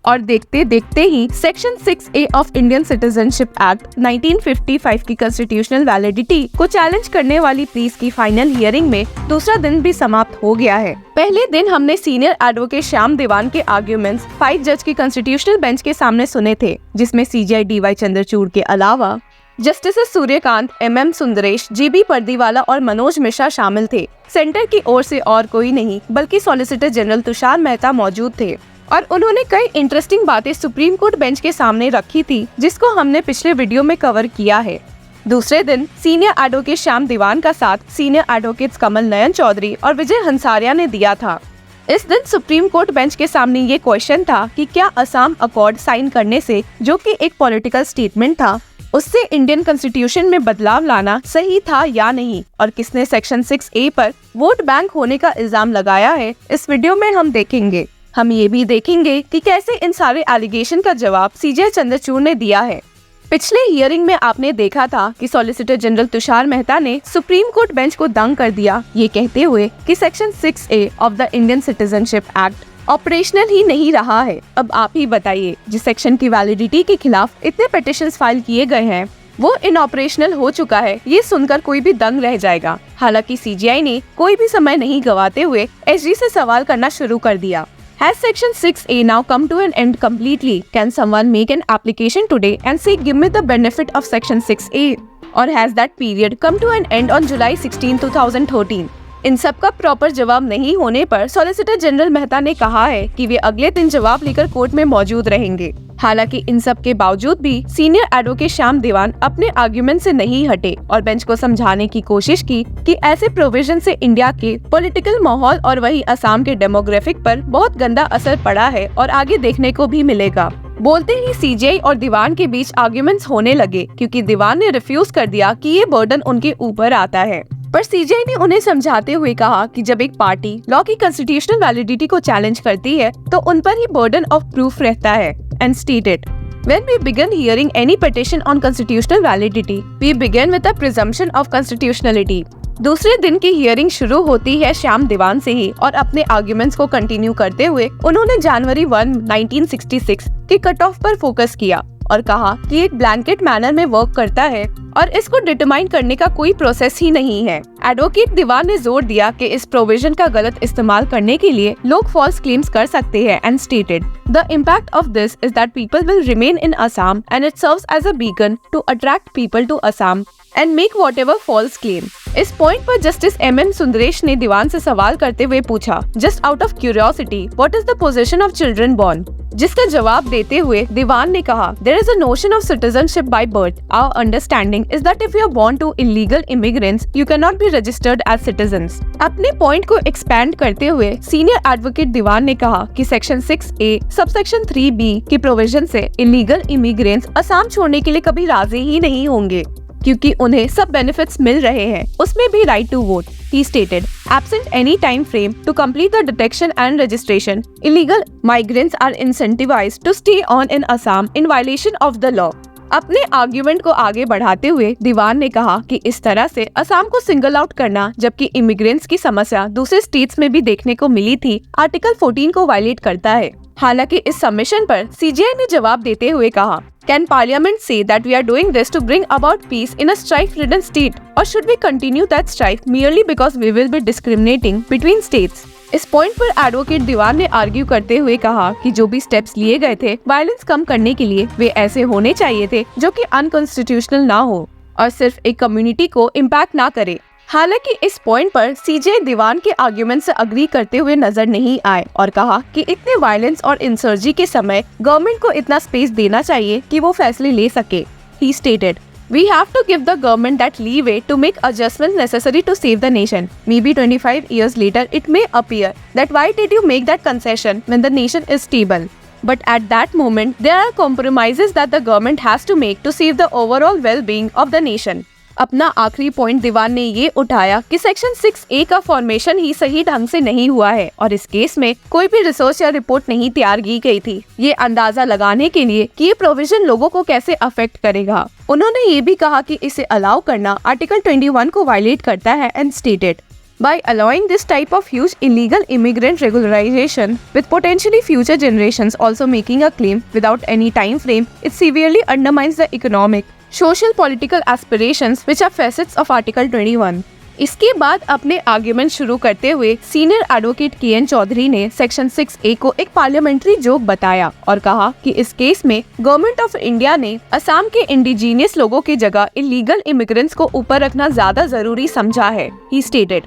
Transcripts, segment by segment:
और देखते देखते ही section 6A of Indian citizenship act 1955 की कॉन्स्टिट्यूशनल वैलिडिटी को चैलेंज करने वाली प्लीज की फाइनल हियरिंग में दूसरा दिन भी समाप्त हो गया है। पहले दिन हमने सीनियर एडवोकेट श्याम दीवान के आर्ग्यूमेंट्स 5 जज की कॉन्स्टिट्यूशनल बेंच के सामने सुने थे, जिसमें CJI DY चंद्रचूड़ के अलावा justice Suryakant, MM Sundresh, GB Pardiwala और मनोज मिश्रा शामिल थे। सेंटर की ओर से और कोई नहीं बल्कि सॉलिसिटर जनरल तुषार मेहता मौजूद थे और उन्होंने कई इंटरेस्टिंग बातें सुप्रीम कोर्ट बेंच के सामने रखी थी, जिसको हमने पिछले वीडियो में कवर किया है। दूसरे दिन सीनियर एडवोकेट श्याम दीवान का साथ सीनियर एडवोकेट्स कमल नयन चौधरी और विजय हंसारिया ने दिया था। इस दिन सुप्रीम कोर्ट बेंच के सामने ये क्वेश्चन था कि क्या असम अकॉर्ड साइन करने से, जो कि एक पॉलिटिकल स्टेटमेंट था, उससे इंडियन कॉन्स्टिट्यूशन में बदलाव लाना सही था या नहीं, और किसने सेक्शन 6A पर वोट बैंक होने का इल्जाम लगाया है, इस वीडियो में हम देखेंगे। हम ये भी देखेंगे कि कैसे इन सारे एलिगेशन का जवाब CJ चंद्रचूड़ ने दिया है। पिछले हियरिंग में आपने देखा था कि सॉलिसिटर जनरल तुषार मेहता ने सुप्रीम कोर्ट बेंच को दंग कर दिया, ये कहते हुए कि section 6A of the Indian citizenship act operational ही नहीं रहा है। अब आप ही बताइए, जिस सेक्शन की वैलिडिटी के खिलाफ इतने पिटिशंस फाइल किए गए हैं वो इनऑपरेशनल हो चुका है, ये सुनकर कोई भी दंग रह जाएगा। हालांकि CJI ने कोई भी समय नहीं गवाते हुए SG से सवाल करना शुरू कर दिया। Has section 6A now come to an end completely? Can someone make an application today and say give me the benefit of section 6A? Or has that period come to an end on July 16, 2013? इन सब का proper जवाब नहीं होने पर solicitor general Mehta ने कहा है कि वे अगले दिन जवाब लेकर कोर्ट में मौजूद रहेंगे। हालांकि इन सब के बावजूद भी सीनियर एडवोकेट श्याम दीवान अपने आर्ग्यूमेंट से नहीं हटे और बेंच को समझाने की कोशिश की कि ऐसे प्रोविजन से इंडिया के पॉलिटिकल माहौल और वही असम के डेमोग्राफिक पर बहुत गंदा असर पड़ा है और आगे देखने को भी मिलेगा। बोलते ही CJI और दीवान के बीच आर्ग्यूमेंट्स होने लगे, क्योंकि दीवान ने रिफ्यूज कर दिया कि ये बर्डन उनके ऊपर आता है। पर CJI ने उन्हें समझाते हुए कहा कि जब एक पार्टी लॉ की कॉन्स्टिट्यूशनल वैलिडिटी को चैलेंज करती है तो उन पर ही बर्डन ऑफ प्रूफ रहता है, and stated, When we begin hearing any petition on constitutional validity, we begin with a presumption of constitutionality. दूसरे दिन की हियरिंग शुरू होती है श्याम दीवान से ही और अपने आर्ग्यूमेंट्स को कंटिन्यू करते हुए उन्होंने जनवरी 1, 1966 के कट ऑफ पर फोकस किया और कहा कि एक ब्लैंकेट मैनर में वर्क करता है और इसको डिटरमाइन करने का कोई प्रोसेस ही नहीं है। एडवोकेट दीवान ने जोर दिया कि इस प्रोविजन का गलत इस्तेमाल करने के लिए लोग फॉल्स क्लेम्स कर सकते हैं, and stated the impact of this is that people will remain in Assam and it serves as a beacon to attract people to Assam and make whatever false claim. इस पॉइंट पर जस्टिस MM सुंदरेश ने दीवान से सवाल करते हुए पूछा, just out of curiosity, what is the position of children born? जिसका जवाब देते हुए दीवान ने कहा, there is a notion of citizenship by birth. Our understanding is that if you are born to illegal immigrants you can not be registered as citizens. अपने point को expand करते हुए सीनियर एडवोकेट दीवान ने कहा कि सेक्शन 6A सबसेक्शन 3B की provision से illegal immigrants Assam छोड़ने के लिए कभी राजी ही नहीं होंगे, क्योंकि उन्हें सब बेनिफिट्स मिल रहे हैं, उसमें भी right to vote. He stated, absent any time frame to complete the detection and registration, illegal migrants are incentivized to stay on in Assam in violation of the law. अपने आर्ग्यूमेंट को आगे बढ़ाते हुए दीवान ने कहा कि इस तरह से असम को सिंगल आउट करना, जबकि इमिग्रेंट्स की समस्या दूसरे स्टेट्स में भी देखने को मिली थी, आर्टिकल 14 को वायलेट करता है। हालांकि इस सबमिशन पर CJI ने जवाब देते हुए कहा, Can Parliament say that we are doing this to bring about peace in a strife-ridden state, or should we continue that strife merely because we will be discriminating between states? इस point पर advocate दीवान ने argue करते हुए कहा कि जो भी steps लिए गए थे वायलेंस कम करने के लिए, वे ऐसे होने चाहिए थे जो कि अनकॉन्स्टिट्यूशनल ना हो और सिर्फ एक कम्युनिटी को इम्पैक्ट ना करे। हालांकि इस पॉइंट पर CJI दीवान के आर्ग्यूमेंट से अग्री करते हुए नजर नहीं आए और कहा कि इतने वायलेंस और इंसर्जी के समय गवर्नमेंट को इतना स्पेस देना चाहिए कि वो फैसले ले सके। He stated, We have to give the government that leeway to make adjustments necessary to save the nation. Maybe 25 years later, it may appear that why did you make that concession when the nation is stable? But at that moment, there are compromises that the government has to make to save the overall well-being of the nation. अपना आखिरी point दीवान ने ये उठाया कि section 6A का formation ही सही ढंग से नहीं हुआ है और इस केस में कोई भी रिसर्च या रिपोर्ट नहीं तैयार की गई थी, ये अंदाजा लगाने के लिए कि ये प्रोविजन लोगों को कैसे अफेक्ट करेगा। उन्होंने ये भी कहा कि इसे अलाउ करना आर्टिकल 21 को वायलेट करता है, and stated, By allowing this type of huge illegal immigrant regularization, with potentially future generations also making a claim without any time frame, it severely undermines the economic, social, political aspirations which are facets of Article 21. इसके बाद अपने argument शुरू करते हुए senior advocate K. N.. Chaudhary ने section 6A को एक parliamentary joke बताया और कहा कि इस केस में गवर्नमेंट ऑफ इंडिया ने असम के इंडिजीनियस लोगों की जगह इलीगल इमिग्रेंट्स को ऊपर रखना ज्यादा जरूरी समझा है. He stated,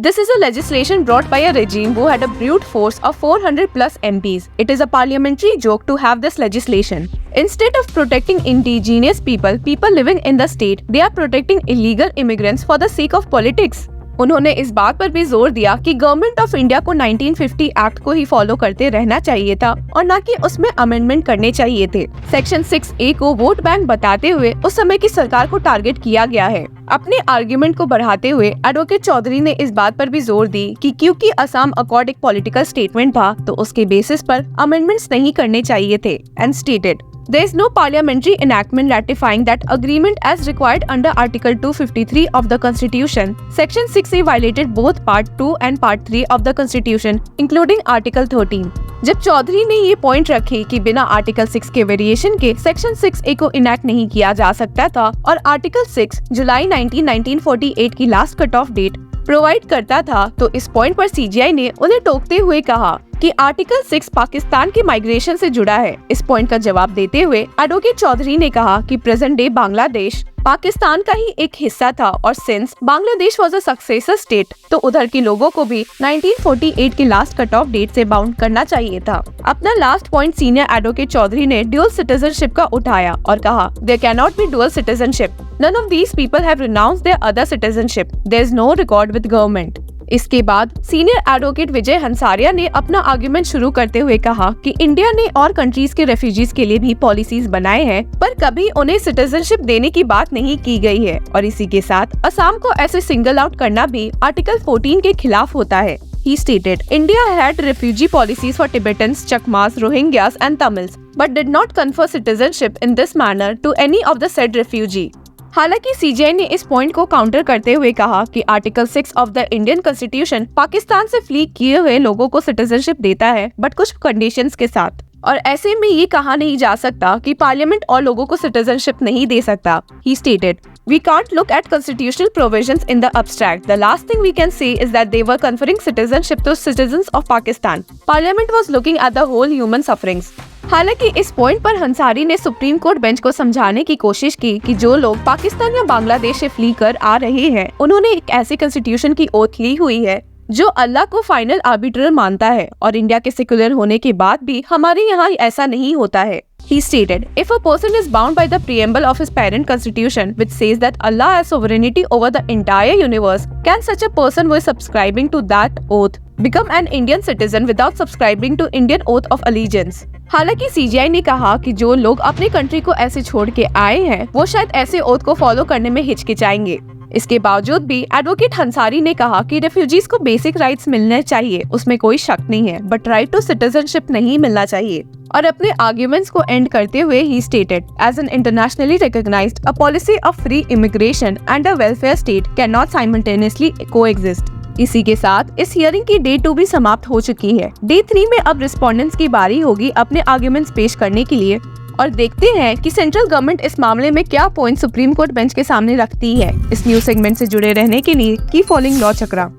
"This is a legislation brought by a regime who had a brute force of 400 plus MPs. It is a parliamentary joke to have this legislation. Instead of protecting indigenous people living in the state, they are protecting illegal immigrants for the sake of politics." उन्होंने इस बात पर भी जोर दिया कि government of India को 1950 act को ही फॉलो करते रहना चाहिए था और न कि उसमें अमेंडमेंट करने चाहिए थे. सेक्शन 6A को वोट बैंक बताते हुए उस समय की सरकार को टारगेट किया गया है. अपने आर्ग्यूमेंट को बढ़ाते हुए एडवोकेट चौधरी ने इस बात पर भी जोर दी कि क्योंकि असम अकॉर्ड एक पॉलिटिकल स्टेटमेंट था तो उसके बेसिस पर अमेंडमेंट्स नहीं करने चाहिए थे. And stated, "There is no parliamentary enactment ratifying that agreement as required under Article 253 of the Constitution. Section 6A violated both Part 2 and Part 3 of the Constitution, including Article 13." जब चौधरी ने ये point रखे कि बिना आर्टिकल 6 के variation के section 6A को enact नहीं किया जा सकता था और आर्टिकल 6 जुलाई 1948 की last cut off date provide करता था, तो इस पॉइंट पर CJI ने उन्हें टोकते हुए कहा कि आर्टिकल 6 पाकिस्तान के माइग्रेशन से जुड़ा है. इस पॉइंट का जवाब देते हुए एडवोकेट चौधरी ने कहा कि प्रेजेंट डे बांग्लादेश पाकिस्तान का ही एक हिस्सा था और since Bangladesh was a successor state तो उधर के लोगों को भी 1948 की लास्ट कट ऑफ डेट से बाउंड करना चाहिए था. अपना last point senior advocate Chaudhary ने ड्यूअल सिटीजनशिप का उठाया और कहा, "There cannot be dual citizenship. None of these people have renounced their other citizenship. There is no record with government." इसके बाद सीनियर एडवोकेट विजय हंसारिया ने अपना आर्ग्यूमेंट शुरू करते हुए कहा कि इंडिया ने और कंट्रीज के रेफ्यूजीज के लिए भी पॉलिसीज बनाए हैं पर कभी उन्हें सिटीजनशिप देने की बात नहीं की गई है और इसी के साथ असम को ऐसे सिंगल आउट करना भी आर्टिकल 14 के खिलाफ होता है. He stated, "India had refugee policies for Tibetans, Chakmas, Rohingyas and Tamils, but did not confer citizenship in this manner to any of the said refugee." हालांकि CJI ने इस पॉइंट को काउंटर करते हुए कहा कि article 6 of the Indian constitution Pakistan से flee किए हुए लोगों को सिटीजनशिप देता है बट कुछ कंडीशंस के साथ, और ऐसे में ये कहा नहीं जा सकता कि पार्लियामेंट और लोगों को सिटीजनशिप नहीं दे सकता. He stated, "We can't look at constitutional provisions in the abstract. The last thing we can say is that they were conferring citizenship to citizens of Pakistan. Parliament was looking at the whole human sufferings." हालांकि इस point पर हंसारी ने supreme court bench को समझाने की कोशिश की कि जो लोग पाकिस्तान या बांग्लादेश से फ्ली कर आ रहे हैं उन्होंने एक ऐसे कॉन्स्टिट्यूशन की ओथ ली हुई है जो अल्लाह को फाइनल आर्बिट्रर मानता है और इंडिया के सेक्युलर होने के बाद भी हमारे यहाँ ऐसा नहीं होता है. He stated, "If a person is bound by the preamble of his parent constitution, which says that Allah has sovereignty over the entire universe, can such a person who is subscribing to that oath become an Indian citizen without subscribing to Indian oath of allegiance?" हालांकि CJI ने कहा कि जो लोग अपने country को ऐसे छोड़ के आए हैं वो शायद ऐसे ओथ को फॉलो करने में हिचकिचाएंगे. इसके बावजूद भी एडवोकेट हंसारी ने कहा कि रेफ्यूजीज को बेसिक राइट्स मिलने चाहिए, उसमें कोई शक नहीं है, बट राइट टू सिटीजनशिप नहीं मिलना चाहिए. और अपने आर्ग्यूमेंट्स को एंड करते हुए ही stated, "As an internationally recognized, a policy of free immigration and a welfare state cannot simultaneously coexist." इसी के साथ इस हियरिंग की डे 2 भी समाप्त हो चुकी है. डे 3 में अब रिस्पोंडेंट्स की बारी होगी अपने आर्ग्यूमेंट्स पेश करने के लिए और देखते हैं कि सेंट्रल गवर्नमेंट इस मामले में क्या पॉइंट सुप्रीम कोर्ट बेंच के सामने रखती है. इस न्यूज सेगमेंट से जुड़े रहने के लिए कीप फॉलोइंग लॉ चक्रा.